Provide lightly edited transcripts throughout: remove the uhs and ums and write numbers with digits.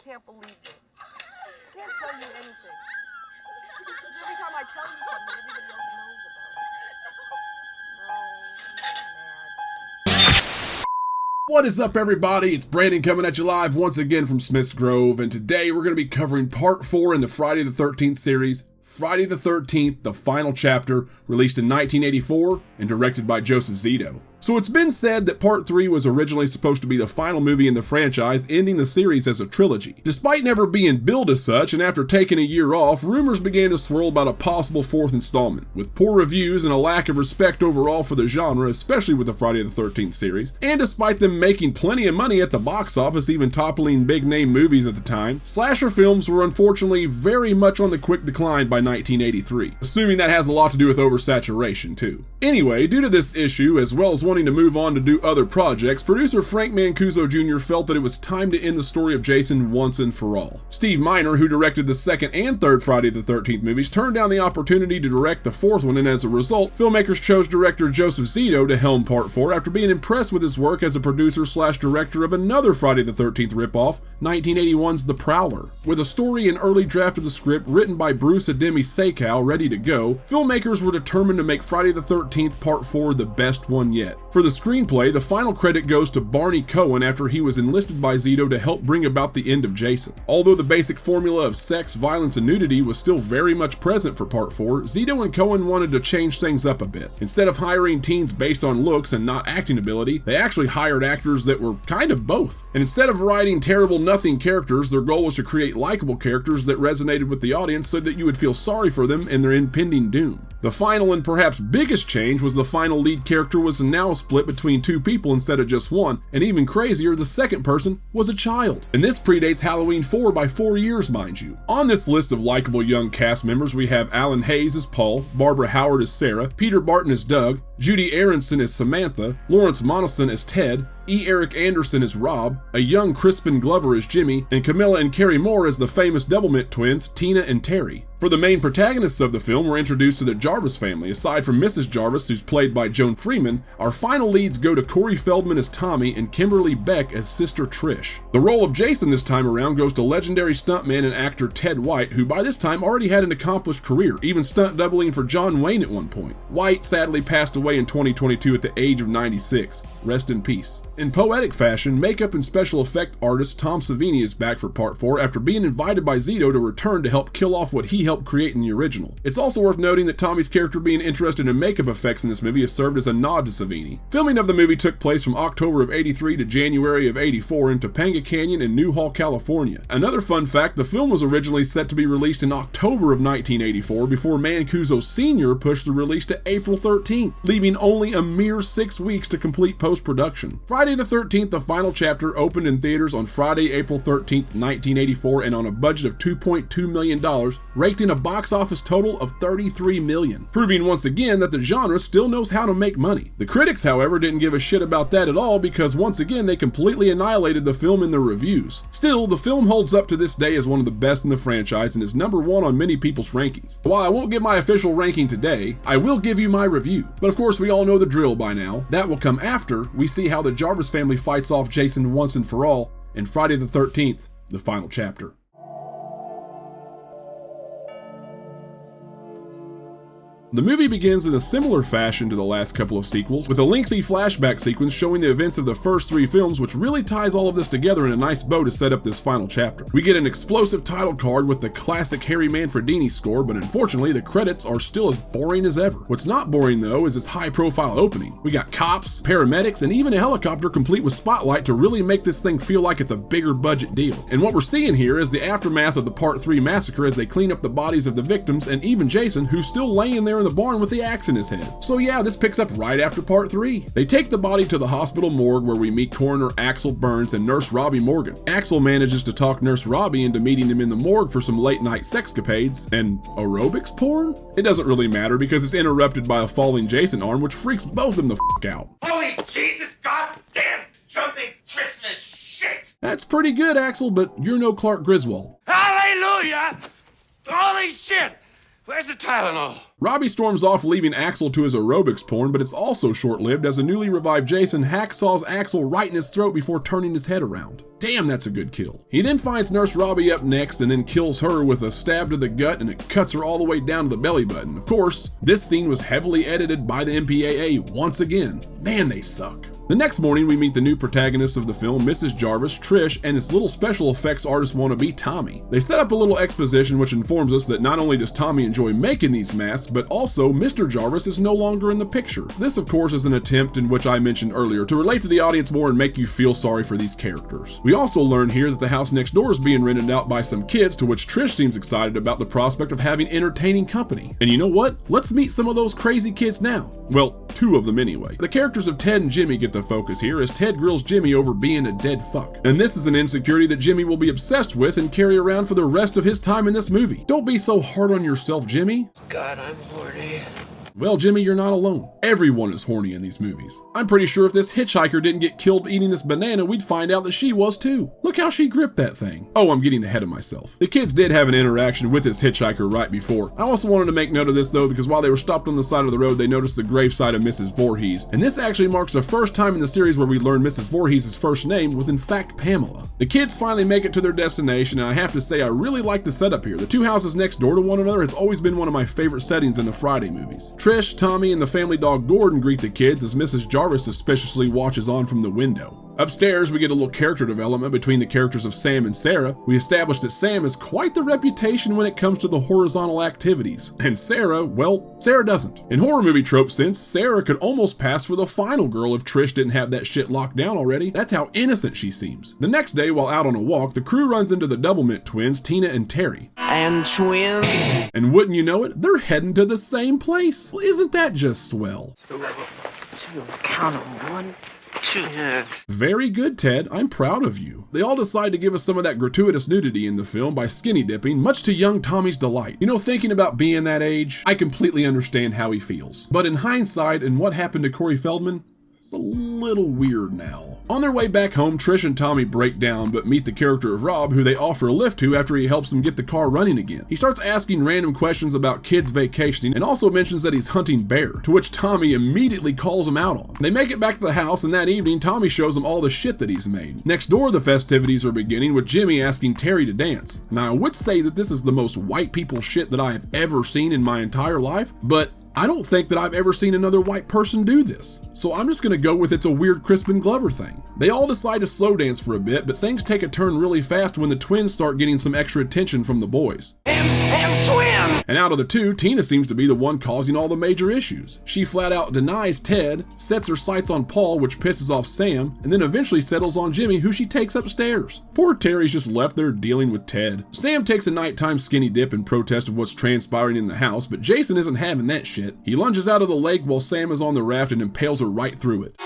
can't believe this. I can't tell you anything. Every time I tell you something, everybody else knows about it. No, mad. What is up, everybody? It's Brandon coming at you live once again from Smith's Grove, and today we're going to be covering part 4 in the Friday the 13th series, Friday the 13th, the final chapter, released in 1984 and directed by Joseph Zito. So it's been said that part 3 was originally supposed to be the final movie in the franchise, ending the series as a trilogy. Despite never being billed as such, and after taking a year off, rumors began to swirl about a possible 4th installment. With poor reviews and a lack of respect overall for the genre, especially with the Friday the 13th series, and despite them making plenty of money at the box office, even toppling big-name movies at the time, slasher films were unfortunately very much on the quick decline by 1983, assuming that has a lot to do with oversaturation too. Anyway, due to this issue, as well as wanting to move on to do other projects, producer Frank Mancuso Jr. felt that it was time to end the story of Jason once and for all. Steve Miner, who directed the second and third Friday the 13th movies, turned down the opportunity to direct the fourth one, and as a result, filmmakers chose director Joseph Zito to helm part 4 after being impressed with his work as a producer/director of another Friday the 13th ripoff, 1981's The Prowler. With a story and early draft of the script written by Bruce Ademi Seikow ready to go, filmmakers were determined to make Friday the 13th Part 4 the best one yet. For the screenplay, the final credit goes to Barney Cohen after he was enlisted by Zito to help bring about the end of Jason. Although the basic formula of sex, violence, and nudity was still very much present for Part 4, Zito and Cohen wanted to change things up a bit. Instead of hiring teens based on looks and not acting ability, they actually hired actors that were kind of both. And instead of writing terrible nothing characters, their goal was to create likable characters that resonated with the audience so that you would feel sorry for them and their impending doom. The final and perhaps biggest change was the final lead character was now split between two people instead of just one, and even crazier, the second person was a child. And this predates Halloween 4 by 4 years, mind you. On this list of likable young cast members, we have Alan Hayes as Paul, Barbara Howard as Sarah, Peter Barton as Doug, Judy Aronson as Samantha, Lawrence Monason as Ted, E. Eric Anderson as Rob, a young Crispin Glover as Jimmy, and Camilla and Carrie Moore as the famous Doublemint twins, Tina and Terry. For the main protagonists of the film, we're introduced to the Jarvis family. Aside from Mrs. Jarvis, who's played by Joan Freeman, our final leads go to Corey Feldman as Tommy and Kimberly Beck as Sister Trish. The role of Jason this time around goes to legendary stuntman and actor Ted White, who by this time already had an accomplished career, even stunt doubling for John Wayne at one point. White sadly passed away in 2022 at the age of 96. Rest in peace. In poetic fashion, makeup and special effect artist Tom Savini is back for part 4 after being invited by Zito to return to help kill off what he helped create in the original. It's also worth noting that Tommy's character being interested in makeup effects in this movie has served as a nod to Savini. Filming of the movie took place from October of 83 to January of 84 in Topanga Canyon and Newhall, California. Another fun fact, the film was originally set to be released in October of 1984 before Mancuso Sr. pushed the release to April 13th, leaving only a mere 6 weeks to complete post-production. Friday the 13th, the final chapter, opened in theaters on Friday, April 13th, 1984, and on a budget of $2.2 million, raked in a box office total of $33 million, proving once again that the genre still knows how to make money. The critics, however, didn't give a shit about that at all because once again they completely annihilated the film in their reviews. Still, the film holds up to this day as one of the best in the franchise and is number 1 on many people's rankings. While I won't give my official ranking today, I will give you my review. But of course we all know the drill by now. That will come after we see how the Jarvis family fights off Jason once and for all in Friday the 13th, the final chapter. The movie begins in a similar fashion to the last couple of sequels, with a lengthy flashback sequence showing the events of the first 3 films, which really ties all of this together in a nice bow to set up this final chapter. We get an explosive title card with the classic Harry Manfredini score, but unfortunately the credits are still as boring as ever. What's not boring though is this high-profile opening. We got cops, paramedics, and even a helicopter complete with spotlight to really make this thing feel like it's a bigger budget deal. And what we're seeing here is the aftermath of the Part 3 massacre as they clean up the bodies of the victims and even Jason, who's still laying there in the barn with the axe in his head. So yeah, this picks up right after part 3. They take the body to the hospital morgue where we meet coroner Axel Burns and nurse Robbie Morgan. Axel manages to talk nurse Robbie into meeting him in the morgue for some late night sexcapades and aerobics porn? It doesn't really matter because it's interrupted by a falling Jason arm which freaks both of them the f*** out. Holy Jesus goddamn jumping Christmas shit! That's pretty good, Axel, but you're no Clark Griswold. Hallelujah! Holy shit! Where's the Tylenol? Robbie storms off, leaving Axel to his aerobics porn, but it's also short-lived as a newly revived Jason hacksaws Axel right in his throat before turning his head around. Damn, that's a good kill. He then finds Nurse Robbie up next and then kills her with a stab to the gut, and it cuts her all the way down to the belly button. Of course, this scene was heavily edited by the MPAA once again. Man, they suck. The next morning, we meet the new protagonists of the film, Mrs. Jarvis, Trish, and this little special effects artist wannabe, Tommy. They set up a little exposition which informs us that not only does Tommy enjoy making these masks, but also Mr. Jarvis is no longer in the picture. This, of course, is an attempt, in which I mentioned earlier, to relate to the audience more and make you feel sorry for these characters. We also learn here that the house next door is being rented out by some kids, to which Trish seems excited about the prospect of having entertaining company. And you know what? Let's meet some of those crazy kids now. Well, two of them anyway. The characters of Ted and Jimmy get the focus here as Ted grills Jimmy over being a dead fuck. And this is an insecurity that Jimmy will be obsessed with and carry around for the rest of his time in this movie. Don't be so hard on yourself, Jimmy. God, I'm horny. Well, Jimmy, you're not alone. Everyone is horny in these movies. I'm pretty sure if this hitchhiker didn't get killed eating this banana, we'd find out that she was too. Look how she gripped that thing. Oh, I'm getting ahead of myself. The kids did have an interaction with this hitchhiker right before. I also wanted to make note of this though, because while they were stopped on the side of the road, they noticed the gravesite of Mrs. Voorhees. And this actually marks the first time in the series where we learn Mrs. Voorhees' first name was in fact Pamela. The kids finally make it to their destination, and I have to say I really like the setup here. The two houses next door to one another has always been one of my favorite settings in the Friday movies. Trish, Tommy, and the family dog Gordon greet the kids as Mrs. Jarvis suspiciously watches on from the window. Upstairs, we get a little character development between the characters of Sam and Sarah. We establish that Sam has quite the reputation when it comes to the horizontal activities, and Sarah, well, Sarah doesn't. In horror movie trope sense, Sarah could almost pass for the final girl if Trish didn't have that shit locked down already. That's how innocent she seems. The next day, while out on a walk, the crew runs into the Doublemint twins, Tina and Terry. And twins. And wouldn't you know it, they're heading to the same place. Well, isn't that just swell? Count 'em. 1, 2. Very good, Ted. I'm proud of you. They all decide to give us some of that gratuitous nudity in the film by skinny dipping, much to young Tommy's delight. You know, thinking about being that age, I completely understand how he feels. But in hindsight, and what happened to Corey Feldman, it's a little weird now. On their way back home, Trish and Tommy break down, but meet the character of Rob, who they offer a lift to after he helps them get the car running again. He starts asking random questions about kids vacationing and also mentions that he's hunting bear, to which Tommy immediately calls him out on. They make it back to the house, and that evening, Tommy shows them all the shit that he's made. Next door, the festivities are beginning with Jimmy asking Terry to dance. Now, I would say that this is the most white people shit that I have ever seen in my entire life, but I don't think that I've ever seen another white person do this, so I'm just gonna go with it's a weird Crispin Glover thing. They all decide to slow dance for a bit, but things take a turn really fast when the twins start getting some extra attention from the boys. And twins. And out of the two, Tina seems to be the one causing all the major issues. She flat out denies Ted, sets her sights on Paul, which pisses off Sam, and then eventually settles on Jimmy, who she takes upstairs. Poor Terry's just left there dealing with Ted. Sam takes a nighttime skinny dip in protest of what's transpiring in the house, but Jason isn't having that shit. He lunges out of the lake while Sam is on the raft and impales her right through it.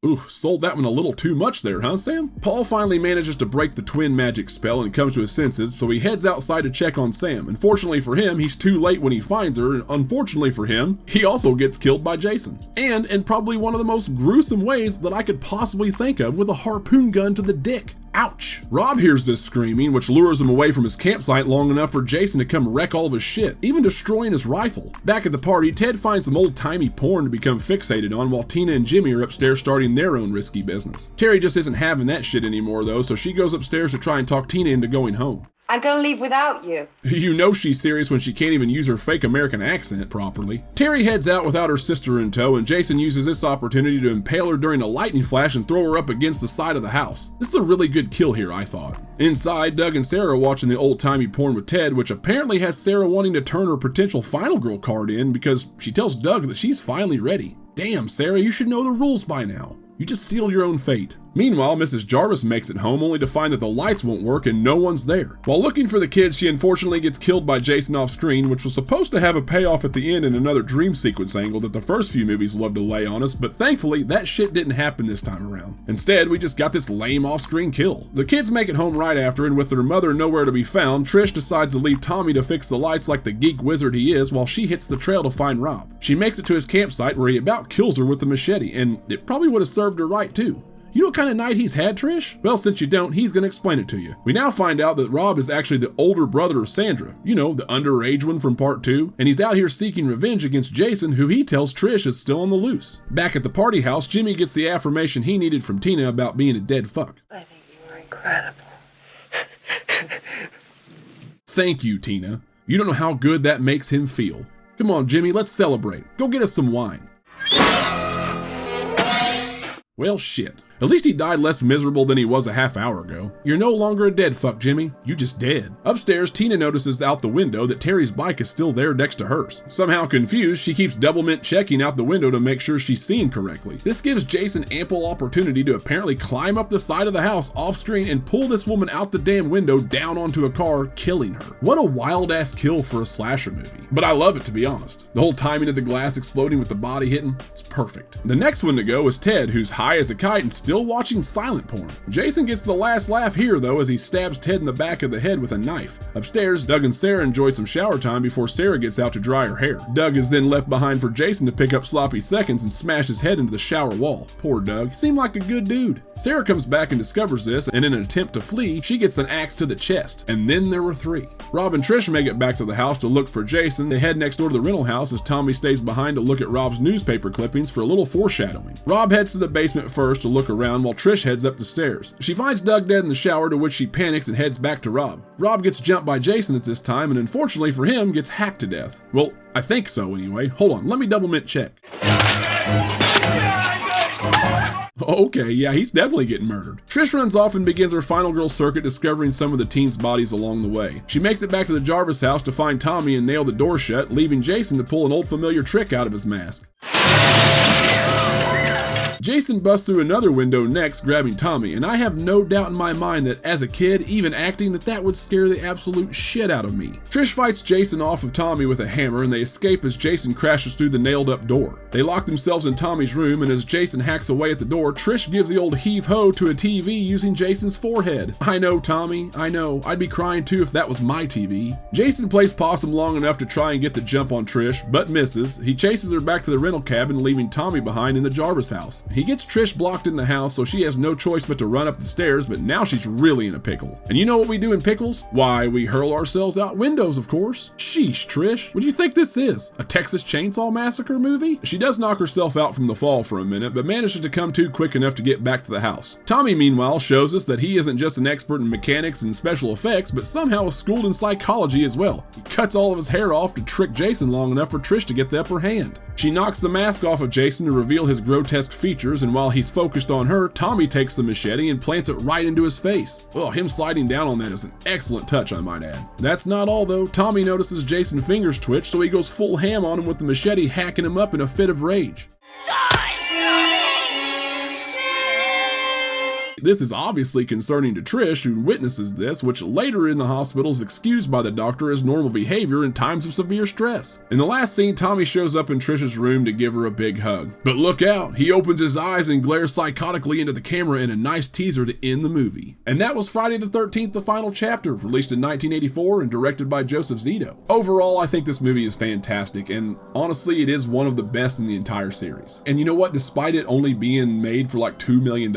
Oof, sold that one a little too much there, huh, Sam? Paul finally manages to break the twin magic spell and comes to his senses, so he heads outside to check on Sam. Unfortunately for him, he's too late when he finds her, and unfortunately for him, he also gets killed by Jason. And in probably one of the most gruesome ways that I could possibly think of, with a harpoon gun to the dick. Ouch. Rob hears this screaming, which lures him away from his campsite long enough for Jason to come wreck all of his shit, even destroying his rifle. Back at the party, Ted finds some old-timey porn to become fixated on while Tina and Jimmy are upstairs starting their own risky business. Terry just isn't having that shit anymore though, so she goes upstairs to try and talk Tina into going home. I'm gonna leave without you. You know she's serious when she can't even use her fake American accent properly. Terry heads out without her sister in tow, and Jason uses this opportunity to impale her during a lightning flash and throw her up against the side of the house. This is a really good kill here, I thought. Inside, Doug and Sarah are watching the old-timey porn with Ted, which apparently has Sarah wanting to turn her potential final girl card in because she tells Doug that she's finally ready. Damn, Sarah, you should know the rules by now. You just sealed your own fate. Meanwhile, Mrs. Jarvis makes it home only to find that the lights won't work and no one's there. While looking for the kids, she unfortunately gets killed by Jason off screen, which was supposed to have a payoff at the end in another dream sequence angle that the first few movies loved to lay on us, but thankfully that shit didn't happen this time around. Instead, we just got this lame off-screen kill. The kids make it home right after, and with their mother nowhere to be found, Trish decides to leave Tommy to fix the lights like the geek wizard he is while she hits the trail to find Rob. She makes it to his campsite where he about kills her with the machete, and it probably would have served her right too. You know what kind of night he's had, Trish? Well, since you don't, he's gonna explain it to you. We now find out that Rob is actually the older brother of Sandra, you know, the underage one from part 2, and he's out here seeking revenge against Jason, who he tells Trish is still on the loose. Back at the party house, Jimmy gets the affirmation he needed from Tina about being a dead fuck. I think you were incredible. Thank you, Tina. You don't know how good that makes him feel. Come on, Jimmy, let's celebrate. Go get us some wine. Well, shit. At least he died less miserable than he was a half hour ago. You're no longer a dead fuck, Jimmy. You just dead. Upstairs, Tina notices out the window that Terry's bike is still there next to hers. Somehow confused, she keeps double-mint checking out the window to make sure she's seen correctly. This gives Jason ample opportunity to apparently climb up the side of the house off-screen and pull this woman out the damn window down onto a car, killing her. What a wild-ass kill for a slasher movie. But I love it, to be honest. The whole timing of the glass exploding with the body hitting, it's perfect. The next one to go is Ted, who's high as a kite and still watching silent porn. Jason gets the last laugh here though as he stabs Ted in the back of the head with a knife. Upstairs, Doug and Sarah enjoy some shower time before Sarah gets out to dry her hair. Doug is then left behind for Jason to pick up sloppy seconds and smash his head into the shower wall. Poor Doug, he seemed like a good dude. Sarah comes back and discovers this, and in an attempt to flee, she gets an axe to the chest. And then there were 3. Rob and Trish make it back to the house to look for Jason. They head next door to the rental house as Tommy stays behind to look at Rob's newspaper clippings for a little foreshadowing. Rob heads to the basement first to look around while Trish heads up the stairs. She finds Doug dead in the shower, to which she panics and heads back to Rob. Rob gets jumped by Jason at this time and unfortunately for him gets hacked to death. Well, I think so anyway. Hold on, let me double-mint check. Okay, yeah, he's definitely getting murdered. Trish runs off and begins her final girl circuit, discovering some of the teens' bodies along the way. She makes it back to the Jarvis house to find Tommy and nail the door shut, leaving Jason to pull an old familiar trick out of his mask. Jason busts through another window next, grabbing Tommy, and I have no doubt in my mind that as a kid, even acting, that would scare the absolute shit out of me. Trish fights Jason off of Tommy with a hammer, and they escape as Jason crashes through the nailed up door. They lock themselves in Tommy's room, and as Jason hacks away at the door, Trish gives the old heave-ho to a TV using Jason's forehead. I know, Tommy, I know. I'd be crying too if that was my TV. Jason plays possum long enough to try and get the jump on Trish, but misses. He chases her back to the rental cabin, leaving Tommy behind in the Jarvis house. He gets Trish blocked in the house, so she has no choice but to run up the stairs, but now she's really in a pickle. And you know what we do in pickles? Why, we hurl ourselves out windows, of course. Sheesh, Trish. What do you think this is? A Texas Chainsaw Massacre movie? She does knock herself out from the fall for a minute, but manages to come to quick enough to get back to the house. Tommy, meanwhile, shows us that he isn't just an expert in mechanics and special effects, but somehow is schooled in psychology as well. He cuts all of his hair off to trick Jason long enough for Trish to get the upper hand. She knocks the mask off of Jason to reveal his grotesque features, and while he's focused on her, Tommy takes the machete and plants it right into his face. Oh, him sliding down on that is an excellent touch, I might add. That's not all though. Tommy notices Jason's fingers twitch, so he goes full ham on him with the machete, hacking him up in a fit of rage. This is obviously concerning to Trish, who witnesses this, which later in the hospital is excused by the doctor as normal behavior in times of severe stress. In the last scene, Tommy shows up in Trish's room to give her a big hug. But look out, he opens his eyes and glares psychotically into the camera in a nice teaser to end the movie. And that was Friday the 13th, the final chapter, released in 1984 and directed by Joseph Zito. Overall, I think this movie is fantastic, and honestly, it is one of the best in the entire series. And you know what, despite it only being made for like $2 million,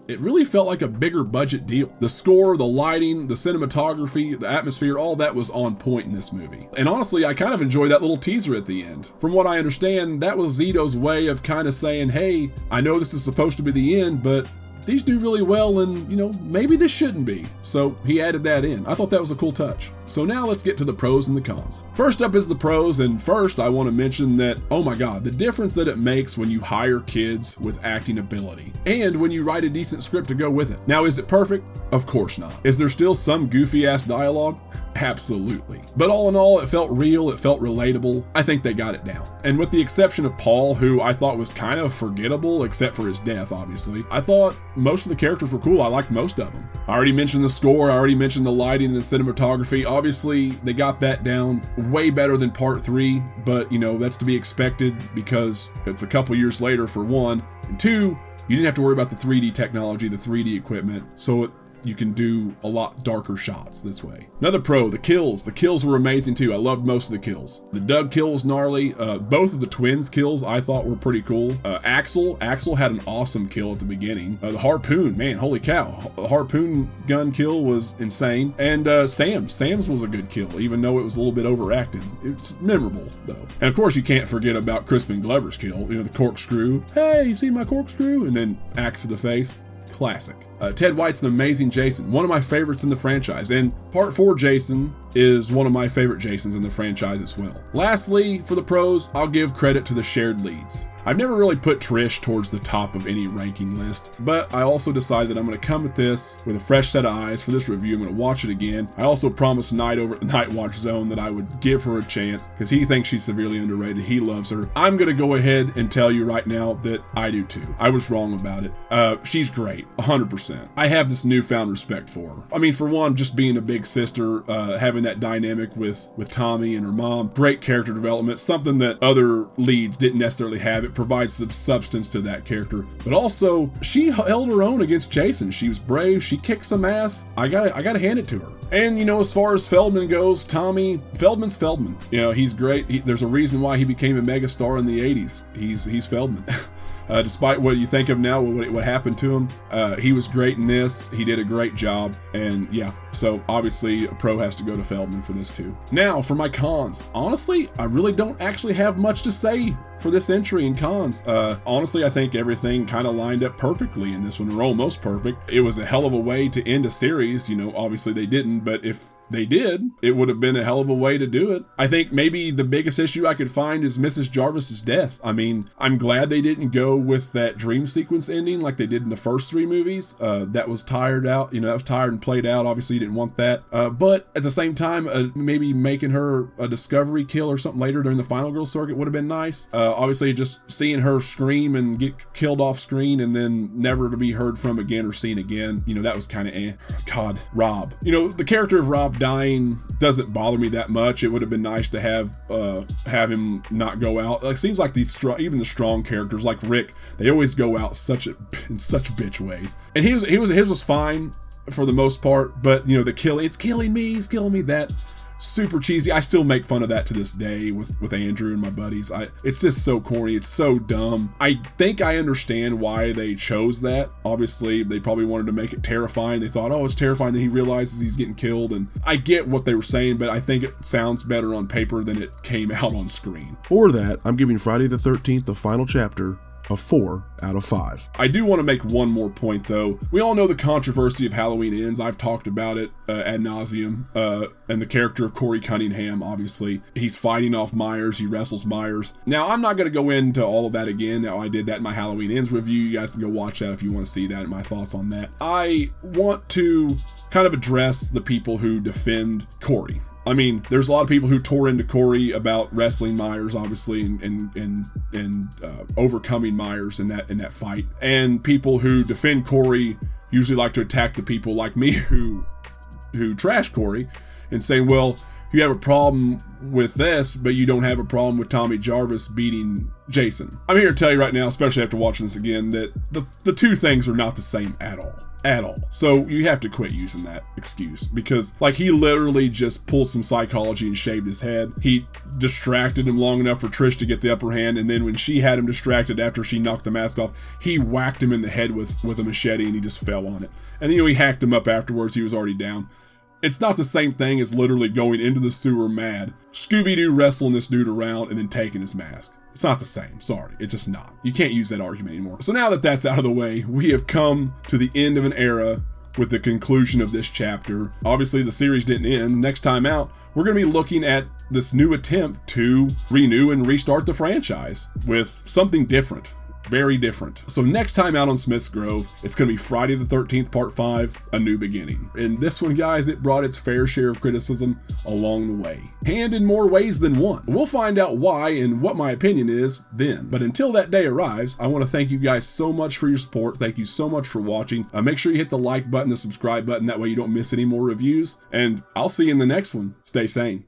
it really felt like a bigger budget deal. The score, the lighting, the cinematography, the atmosphere, all that was on point in this movie. And honestly, I kind of enjoyed that little teaser at the end. From what I understand, that was Zito's way of kind of saying, hey, I know this is supposed to be the end, but these do really well and, you know, maybe this shouldn't be. So he added that in. I thought that was a cool touch. So now let's get to the pros and the cons. First up is the pros, and first I want to mention that, oh my god, the difference that it makes when you hire kids with acting ability, and when you write a decent script to go with it. Now, is it perfect? Of course not. Is there still some goofy ass dialogue? Absolutely. But all in all, it felt real, it felt relatable. I think they got it down. And with the exception of Paul, who I thought was kind of forgettable, except for his death, obviously, I thought most of the characters were cool. I liked most of them. I already mentioned the score, I already mentioned the lighting and the cinematography. Obviously, they got that down way better than part 3, but you know, that's to be expected because it's a couple years later for one, and two, you didn't have to worry about the 3D technology, the 3D equipment, so you can do a lot darker shots this way. Another pro, the kills. The kills were amazing too. I loved most of the kills. The Doug kill was gnarly. Both of the twins kills I thought were pretty cool. Axel had an awesome kill at the beginning. The harpoon, man, holy cow. The harpoon gun kill was insane. And Sam's was a good kill, even though it was a little bit overacted. It's memorable though. And of course you can't forget about Crispin Glover's kill, you know, the corkscrew. Hey, you see my corkscrew? And then axe to the face. Classic. Ted White's an amazing Jason, one of my favorites in the franchise, and Part 4 Jason is one of my favorite Jasons in the franchise as well. Lastly, for the pros, I'll give credit to the shared leads. I've never really put Trish towards the top of any ranking list, but I also decided that I'm going to come at this with a fresh set of eyes for this review. I'm going to watch it again. I also promised Knight over at the Night Watch Zone that I would give her a chance because he thinks she's severely underrated. He loves her. I'm going to go ahead and tell you right now that I do too. I was wrong about it. She's great, 100%. I have this newfound respect for her. I mean, for one, just being a big sister, having that dynamic with Tommy and her mom, great character development, something that other leads didn't necessarily have. It provides some substance to that character, but also she held her own against Jason. She was brave. She kicked some ass. I gotta hand it to her. And you know, as far as Feldman goes, Feldman's Feldman. You know, he's great. There's a reason why he became a megastar in the 80s. He's Feldman. Despite what you think of now, what happened to him, he was great in this. He did a great job, and yeah, so obviously a pro has to go to Feldman for this too. Now for my cons. Honestly, I really don't actually have much to say for this entry in cons. Honestly, I think everything kind of lined up perfectly in this one, or almost perfect. It was a hell of a way to end a series. You know, obviously they didn't, but if they did, it would have been a hell of a way to do it. I think maybe the biggest issue I could find is Mrs. Jarvis's death. I mean, I'm glad they didn't go with that dream sequence ending like they did in the first 3 movies. That was tired out, you know, that was tired and played out. Obviously you didn't want that. But at the same time, maybe making her a discovery kill or something later during the Final Girl circuit would have been nice. Obviously just seeing her scream and get killed off screen and then never to be heard from again or seen again, you know, that was kind of God, Rob. You know, the character of Rob dying doesn't bother me that much. It would have been nice to have him not go out. It seems like even the strong characters like Rick, they always go out in such bitch ways. And his was fine for the most part, but you know, it's killing me, he's killing me, that super cheesy. I still make fun of that to this day with Andrew and my buddies. It's just so corny. It's so dumb. I think I understand why they chose that. Obviously, they probably wanted to make it terrifying. They thought, oh, it's terrifying that he realizes he's getting killed. And I get what they were saying, but I think it sounds better on paper than it came out on screen. For that, I'm giving Friday the 13th, the final chapter, a 4 out of 5. I do want to make one more point though. We all know the controversy of Halloween Ends. I've talked about it ad nauseum. And the character of Corey Cunningham, obviously. He's fighting off Myers. He wrestles Myers. Now, I'm not going to go into all of that again. Now, I did that in my Halloween Ends review. You guys can go watch that if you want to see that and my thoughts on that. I want to kind of address the people who defend Corey. I mean, there's a lot of people who tore into Corey about wrestling Myers, obviously, and overcoming Myers in that fight. And people who defend Corey usually like to attack the people like me who trash Corey and saying, well, you have a problem with this, but you don't have a problem with Tommy Jarvis beating Jason. I'm here to tell you right now, especially after watching this again, that the two things are not the same at all. So you have to quit using that excuse, because like he literally just pulled some psychology and shaved his head. He distracted him long enough for Trish to get the upper hand, and then when she had him distracted after she knocked the mask off, he whacked him in the head with a machete and he just fell on it. And you know, he hacked him up afterwards. He was already down. It's not the same thing as literally going into the sewer mad, Scooby-Doo wrestling this dude around and then taking his mask. It's not the same. Sorry. It's just not. You can't use that argument anymore. So now that that's out of the way, we have come to the end of an era with the conclusion of this chapter. Obviously, the series didn't end. Next time out, we're going to be looking at this new attempt to renew and restart the franchise with something different. Very different. So next time out on Smith's Grove, it's going to be Friday the 13th, Part 5, A New Beginning. And this one, guys, it brought its fair share of criticism along the way. And in more ways than one. We'll find out why and what my opinion is then. But until that day arrives, I want to thank you guys so much for your support. Thank you so much for watching. Make sure you hit the like button, the subscribe button. That way you don't miss any more reviews. And I'll see you in the next one. Stay sane.